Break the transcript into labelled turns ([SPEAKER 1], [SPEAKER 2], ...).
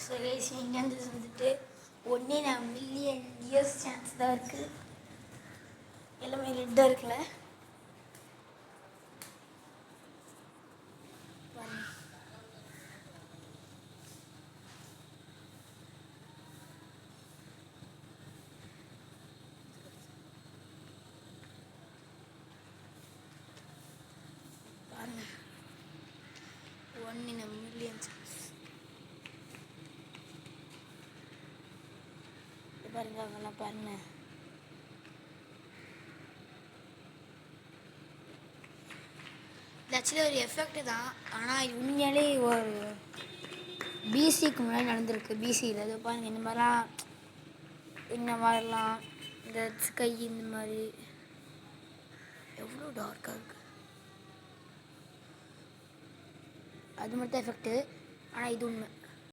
[SPEAKER 1] So guys இங்கேருந்து வந்துட்டு 1 million chance தான் இருக்குது. எல்லாமே ரெட்டாக இருக்குல்ல. பாருங்க 1 மில்லியன் சான்ஸ். பாருங்க அவங்கெல்லாம் பாருங்க. இது ஆக்சுவலி ஒரு எஃபெக்ட் தான், ஆனால் இது உண்மையாலே ஒரு பிசிக்கு முன்னாடி நடந்திருக்கு. பிசியில் அது பாருங்கள், இந்த மாதிரிலாம் இந்த ஸ்கை இந்த மாதிரி எவ்வளோ டார்க்காக இருக்குது. அது மட்டும் எஃபெக்ட்டு, ஆனால் இது உண்மை.